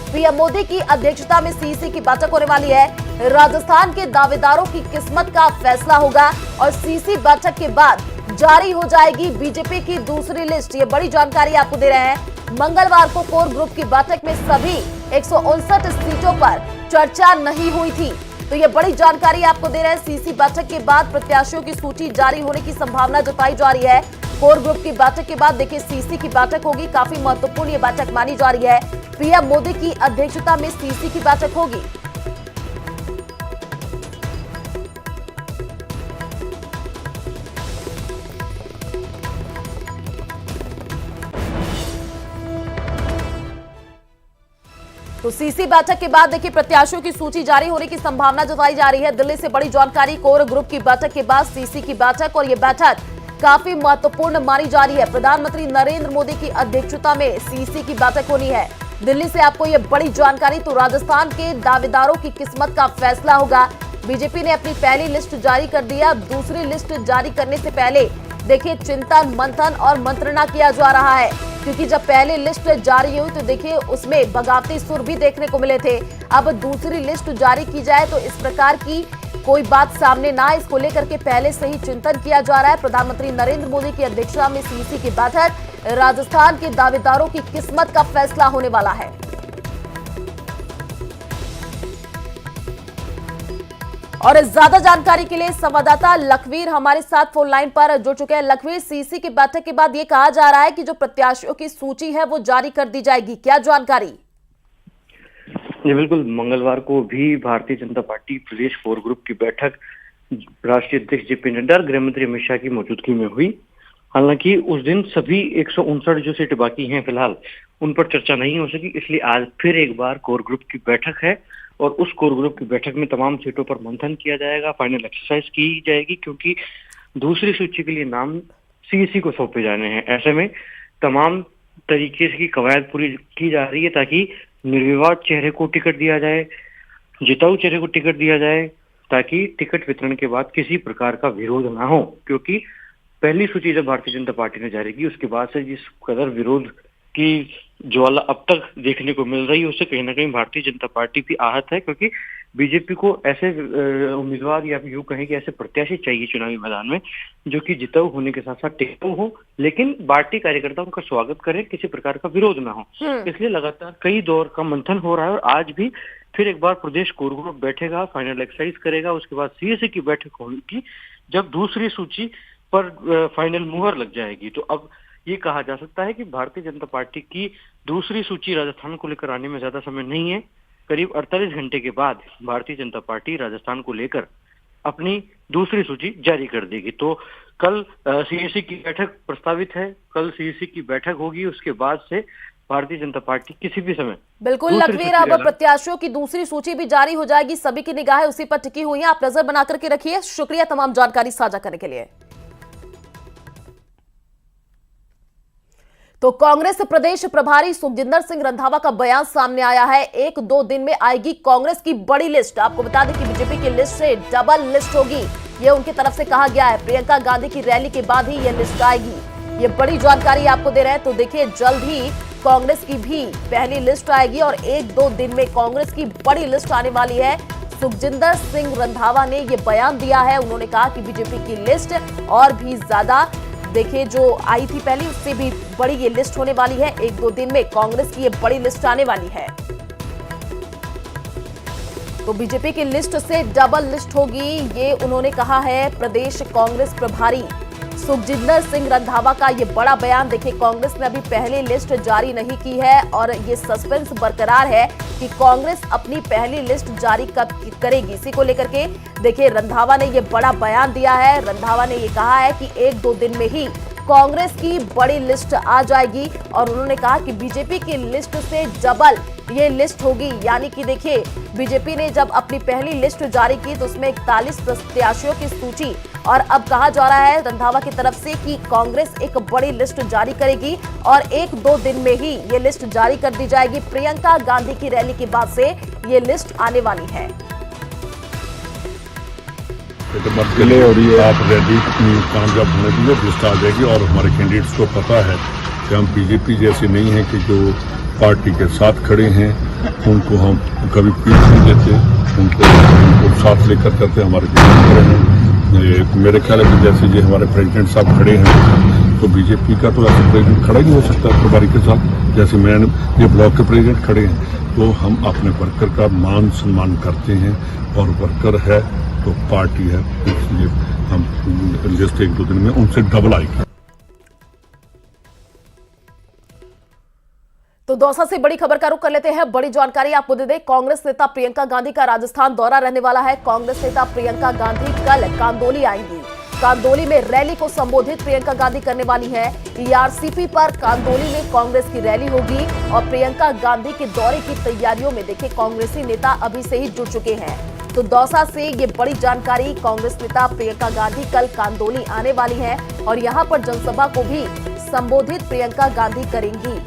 PM Modi की अध्यक्षता में सीईसी की बैठक होने वाली है। राजस्थान के दावेदारों की किस्मत का फैसला होगा और सीईसी बैठक के बाद जारी हो जाएगी बीजेपी की दूसरी लिस्ट। ये बड़ी जानकारी आपको दे रहे हैं। मंगलवार को कोर ग्रुप की बैठक में सभी 159 सीटों पर चर्चा नहीं हुई थी, तो ये बड़ी जानकारी आपको दे रहे हैं। सीईसी बैठक के बाद प्रत्याशियों की सूची जारी होने की संभावना जताई जा रही है। कोर ग्रुप की बैठक के बाद देखिए सीईसी की बैठक होगी, काफी महत्वपूर्ण ये बैठक मानी जा रही है। पीएम मोदी की अध्यक्षता में सीईसी की बैठक होगी। तो सीईसी बैठक के बाद देखिए प्रत्याशियों की सूची जारी होने की संभावना जताई जा रही है। दिल्ली से बड़ी जानकारी, कोर ग्रुप की बैठक के बाद सीईसी की बैठक, और ये बैठक काफी महत्वपूर्ण मानी जा रही है। प्रधानमंत्री नरेंद्र मोदी की अध्यक्षता में सीईसी की बैठक होनी है। दिल्ली से आपको ये बड़ी जानकारी। तो राजस्थान के दावेदारों की किस्मत का फैसला होगा। बीजेपी ने अपनी पहली लिस्ट जारी कर दिया। दूसरी लिस्ट जारी करने से पहले देखिए चिंतन, मंथन और मंत्रणा किया जा रहा है, क्योंकि जब पहले लिस्ट जारी हुई तो देखिए उसमें बगावती सुर भी देखने को मिले थे। अब दूसरी लिस्ट जारी की जाए तो इस प्रकार की कोई बात सामने ना, इसको लेकर के पहले से ही चिंतन किया जा रहा है। प्रधानमंत्री नरेंद्र मोदी की अध्यक्षता में सीईसी की बैठक, राजस्थान के दावेदारों की किस्मत का फैसला होने वाला है। और ज्यादा जानकारी के लिए संवाददाता लखवीर हमारे साथ फोन लाइन पर जुड़ चुके हैं। लखवीर, सीईसी की बैठक के बाद ये कहा जा रहा है कि जो प्रत्याशियों की सूची है वो जारी कर दी जाएगी, क्या जानकारी? जी बिल्कुल, मंगलवार को भी भारतीय जनता पार्टी प्रदेश कोर ग्रुप की बैठक राष्ट्रीय अध्यक्ष जेपी नड्डा और गृह मंत्री अमित शाह की मौजूदगी में हुई। हालांकि उस दिन सभी 159 जो सीटें बाकी हैं फिलहाल उन पर चर्चा नहीं हो सकी, इसलिए आज फिर एक बार कोर ग्रुप की बैठक है और उस कोर ग्रुप की बैठक में तमाम सीटों पर मंथन किया जाएगा, फाइनल एक्सरसाइज की जाएगी, क्योंकि दूसरी सूची के लिए नाम सीईसी को सौंपे जाने हैं। ऐसे में तमाम तरीके की कवायद पूरी की जा रही है ताकि निर्विवाद चेहरे को टिकट दिया जाए, जिताऊ चेहरे को टिकट दिया जाए, ताकि टिकट वितरण के बाद किसी प्रकार का विरोध ना हो। क्योंकि पहली सूची जब भारतीय जनता पार्टी ने जारी की उसके बाद से जिस कदर विरोध की ज्वाला अब तक देखने को मिल रही है उससे कहीं ना कहीं भारतीय जनता पार्टी भी आहत है, क्योंकि बीजेपी को ऐसे उम्मीदवार या यूं कहें कि ऐसे प्रत्याशी चाहिए चुनावी मैदान में जो कि जिताऊ होने के साथ साथ टिकाऊ हो, लेकिन पार्टी कार्यकर्ता उनका स्वागत करें, किसी प्रकार का विरोध ना हो। इसलिए लगातार कई दौर का मंथन हो रहा है और आज भी फिर एक बार प्रदेश कोर ग्रुप बैठेगा, फाइनल एक्सरसाइज करेगा। उसके बाद सीईसी की बैठक होगी जब दूसरी सूची पर फाइनल मुहर लग जाएगी। तो अब ये कहा जा सकता है कि भारतीय जनता पार्टी की दूसरी सूची राजस्थान को लेकर आने में ज्यादा समय नहीं है। करीब 48 घंटे के बाद भारतीय जनता पार्टी राजस्थान को लेकर अपनी दूसरी सूची जारी कर देगी। तो कल सीईसी की बैठक प्रस्तावित है, कल सीईसी की बैठक होगी, उसके बाद से भारतीय जनता पार्टी किसी भी समय बिल्कुल लखवीर, अब प्रत्याशियों की दूसरी सूची भी जारी हो जाएगी। सभी की निगाहें उसी पर टिकी हुई हैं। आप नजर बना करके रखिए। शुक्रिया तमाम जानकारी साझा करने के लिए। तो कांग्रेस प्रदेश प्रभारी सुखजिंदर सिंह रंधावा का बयान सामने आया है। 1-2 दिन में आएगी कांग्रेस की बड़ी लिस्ट। आपको बता दें कि बीजेपी की लिस्ट से डबल लिस्ट होगी, ये उनकी तरफ से कहा गया है। प्रियंका गांधी की रैली के बाद ही ये लिस्ट आएगी। ये बड़ी जानकारी आपको दे रहे हैं। तो देखिए जल्द ही कांग्रेस की भी पहली लिस्ट आएगी और 1-2 दिन में कांग्रेस की बड़ी लिस्ट आने वाली है। सुखजिंदर सिंह रंधावा ने ये बयान दिया है। उन्होंने कहा कि बीजेपी की लिस्ट और भी ज्यादा देखिए जो आई थी पहले उससे भी बड़ी ये लिस्ट होने वाली है। 1-2 दिन में कांग्रेस की ये बड़ी लिस्ट आने वाली है। तो बीजेपी की लिस्ट से डबल लिस्ट होगी, ये उन्होंने कहा है प्रदेश कांग्रेस प्रभारी सुखजिंदर सिंह रंधावा का ये बड़ा बयान। देखिए कांग्रेस ने अभी पहली लिस्ट जारी नहीं की है और ये सस्पेंस बरकरार है कि कांग्रेस अपनी पहली लिस्ट जारी कब करेगी। इसी को लेकर के देखिए रंधावा ने ये बड़ा बयान दिया है। रंधावा ने ये कहा है कि 1-2 दिन में ही कांग्रेस की बड़ी लिस्ट आ जाएगी और उन्होंने कहा कि बीजेपी की लिस्ट से डबल ये लिस्ट होगी। यानी कि देखिए बीजेपी ने जब अपनी पहली लिस्ट जारी की तो उसमें 41 प्रत्याशियों की सूची, और अब कहा जा रहा है रंधावा की तरफ से कि कांग्रेस एक बड़ी लिस्ट जारी करेगी और 1-2 दिन में ही ये लिस्ट जारी कर दी जाएगी। प्रियंका गांधी की रैली के बाद से ये लिस्ट आने वाली है। तो मत चले और ये आप रैली कामयाब होने के लिए लिस्ट आ जाएगी और हमारे कैंडिडेट्स को पता है कि हम बीजेपी जैसे नहीं है कि जो पार्टी के साथ खड़े हैं उनको हम कभी पीठ नहीं देते, उनको साथ लेकर करते हमारे मेरे ख्याल है कि जैसे ये हमारे प्रेसिडेंट साहब खड़े हैं तो बीजेपी का तो ऐसे प्रेसिडेंट खड़ा ही नहीं हो सकता प्रभारी के साथ, जैसे मैं ये ब्लॉक के प्रेसिडेंट खड़े हैं। तो हम अपने वर्कर का मान सम्मान करते हैं और वर्कर है तो पार्टी है, इसलिए हम लिस्ट 1-2 दिन में उनसे डबल आएगी। तो दौसा से बड़ी खबर का रुख कर लेते हैं। बड़ी जानकारी आपको दे दें, कांग्रेस नेता प्रियंका गांधी का राजस्थान दौरा रहने वाला है। कांग्रेस नेता प्रियंका गांधी कल कांदोली आएंगी। कांदोली में रैली को संबोधित प्रियंका गांधी करने वाली है। ईआरसीपी पर कांदोली में कांग्रेस की रैली होगी और प्रियंका गांधी के दौरे की तैयारियों में देखिए कांग्रेसी नेता अभी से ही जुट चुके हैं। तो दौसा से ये बड़ी जानकारी, कांग्रेस नेता प्रियंका गांधी कल कांदोली आने वाली है और यहां पर जनसभा को भी संबोधित प्रियंका गांधी करेंगी।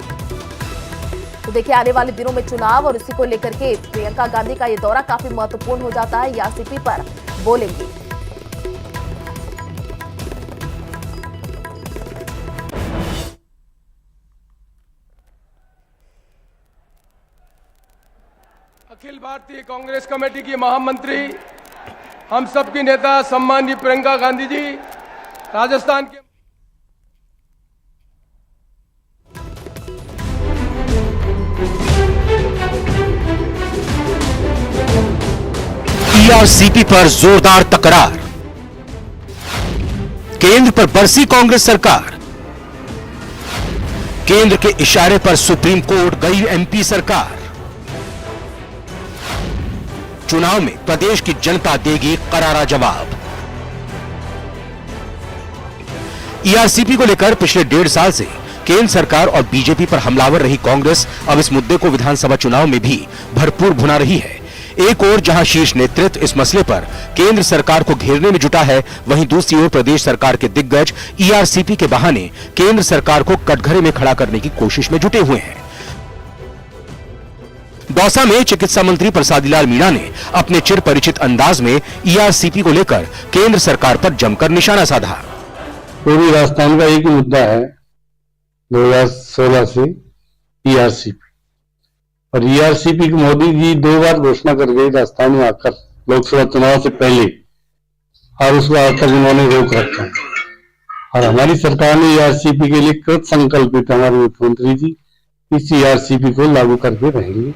तो देखिए आने वाले दिनों में चुनाव और इसी को लेकर के प्रियंका गांधी का ये दौरा काफी महत्वपूर्ण हो जाता है। ईआरसीपी पर बोलेंगी। अखिल भारतीय कांग्रेस कमेटी की महामंत्री, हम सबकी नेता सम्माननीय प्रियंका गांधी जी राजस्थान के ईआरसीपी पर जोरदार तकरार, केंद्र पर बरसी कांग्रेस सरकार, केंद्र के इशारे पर सुप्रीम कोर्ट गई एमपी सरकार, चुनाव में प्रदेश की जनता देगी करारा जवाब। ईआरसीपी को लेकर पिछले 1.5 साल से केंद्र सरकार और बीजेपी पर हमलावर रही कांग्रेस अब इस मुद्दे को विधानसभा चुनाव में भी भरपूर भुना रही है। एक ओर जहां शीर्ष नेतृत्व इस मसले पर केंद्र सरकार को घेरने में जुटा है, वहीं दूसरी ओर प्रदेश सरकार के दिग्गज ईआरसीपी के बहाने केंद्र सरकार को कटघरे में खड़ा करने की कोशिश में जुटे हुए हैं। दौसा में चिकित्सा मंत्री प्रसादीलाल मीणा ने अपने चिर परिचित अंदाज में ईआरसीपी को लेकर केंद्र सरकार पर जमकर निशाना साधा। पूरी राजस्थान का एक ही मुद्दा है 2016 से ईआरसीपी, और ईआरसीपी की मोदी जी 2 बार घोषणा कर गए राजस्थान में आकर लोकसभा चुनाव से पहले, और उसको आज तक उन्होंने रोक रखा है। और हमारी सरकार ने ईआरसीपी के लिए कृत संकल्पित, हमारे मुख्यमंत्री जी इस ईआरसीपी को लागू करके रहेंगे।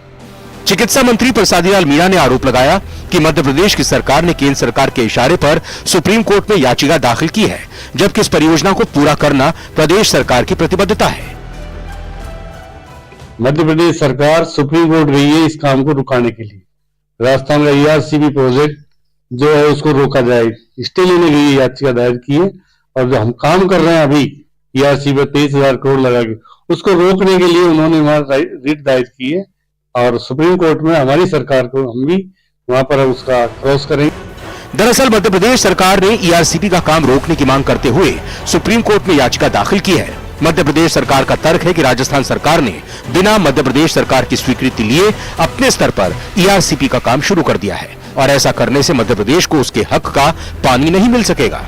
चिकित्सा मंत्री प्रसादीलाल मीणा ने आरोप लगाया कि मध्य प्रदेश की सरकार ने केंद्र सरकार के इशारे पर सुप्रीम कोर्ट में याचिका दाखिल की है, जबकि इस परियोजना को पूरा करना प्रदेश सरकार की प्रतिबद्धता है। मध्य प्रदेश सरकार सुप्रीम कोर्ट गई है इस काम को रुकाने के लिए। राजस्थान का ईआरसीपी प्रोजेक्ट जो है उसको रोका जाए, स्टे लेने के लिए याचिका दायर की है, और जो हम काम कर रहे हैं अभी ईआरसीपी पर 23,000 करोड़ लगा के, उसको रोकने के लिए उन्होंने वहां रिट दायर की है, और सुप्रीम कोर्ट में हमारी सरकार को हम भी वहां पर उसका क्रॉस करेंगे। दरअसल मध्य प्रदेश सरकार ने ईआरसीपी का काम रोकने की मांग करते हुए सुप्रीम कोर्ट में याचिका दाखिल की है। मध्य प्रदेश सरकार का तर्क है कि राजस्थान सरकार ने बिना मध्य प्रदेश सरकार की स्वीकृति लिए अपने स्तर पर ईआरसीपी का काम शुरू कर दिया है, और ऐसा करने से मध्य प्रदेश को उसके हक का पानी नहीं मिल सकेगा।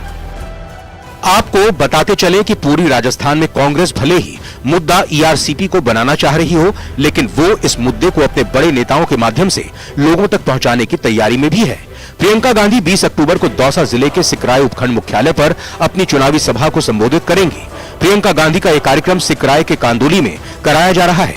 आपको बताते चले कि पूरी राजस्थान में कांग्रेस भले ही मुद्दा ईआरसीपी को बनाना चाह रही हो, लेकिन वो इस मुद्दे को अपने बड़े नेताओं के माध्यम से लोगों तक पहुंचाने की तैयारी में भी है। प्रियंका गांधी 20 अक्टूबर को दौसा जिले के सिकराय उपखंड मुख्यालय पर अपनी चुनावी सभा को संबोधित करेंगी। प्रियंका गांधी का यह कार्यक्रम सिकराय के कांदोली में कराया जा रहा है।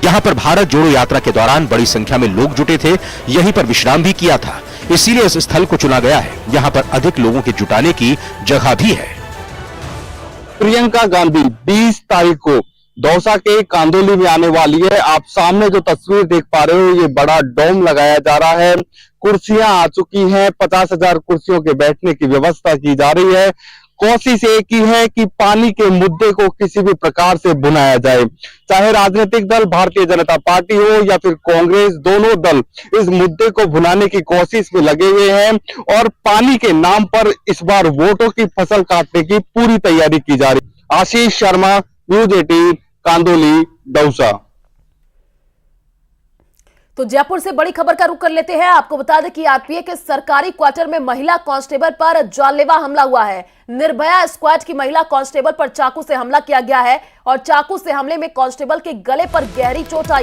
यहां पर भारत जोड़ो यात्रा के दौरान बड़ी संख्या में लोग जुटे थे, यहीं पर विश्राम भी किया था, इसीलिए इस स्थल को चुना गया है। यहां पर अधिक लोगों के जुटाने की जगह भी है। प्रियंका गांधी 20 तारीख को दौसा के कांदोली में आने वाली है। आप सामने जो तस्वीर देख पा रहे हो, ये बड़ा डोम लगाया जा रहा है, कुर्सियां आ चुकी हैं, 50,000 कुर्सियों के बैठने की व्यवस्था की जा रही है। कोशिश एक ही है कि पानी के मुद्दे को किसी भी प्रकार से भुनाया जाए, चाहे राजनीतिक दल भारतीय जनता पार्टी हो या फिर कांग्रेस, दोनों दल इस मुद्दे को भुनाने की कोशिश में लगे हुए हैं, और पानी के नाम पर इस बार वोटों की फसल काटने की पूरी तैयारी की जा रही। आशीष शर्मा, न्यूज 18, कांदोली, दौसा। तो जयपुर से बड़ी खबर का रुख कर लेते हैं। आपको बता दें कि आरपीए के सरकारी क्वार्टर में महिला कांस्टेबल पर जानलेवा हमला हुआ है। निर्भया स्क्वाड की महिला कांस्टेबल पर चाकू से हमला किया गया है और चाकू से हमले में कांस्टेबल के गले पर गहरी चोट आई।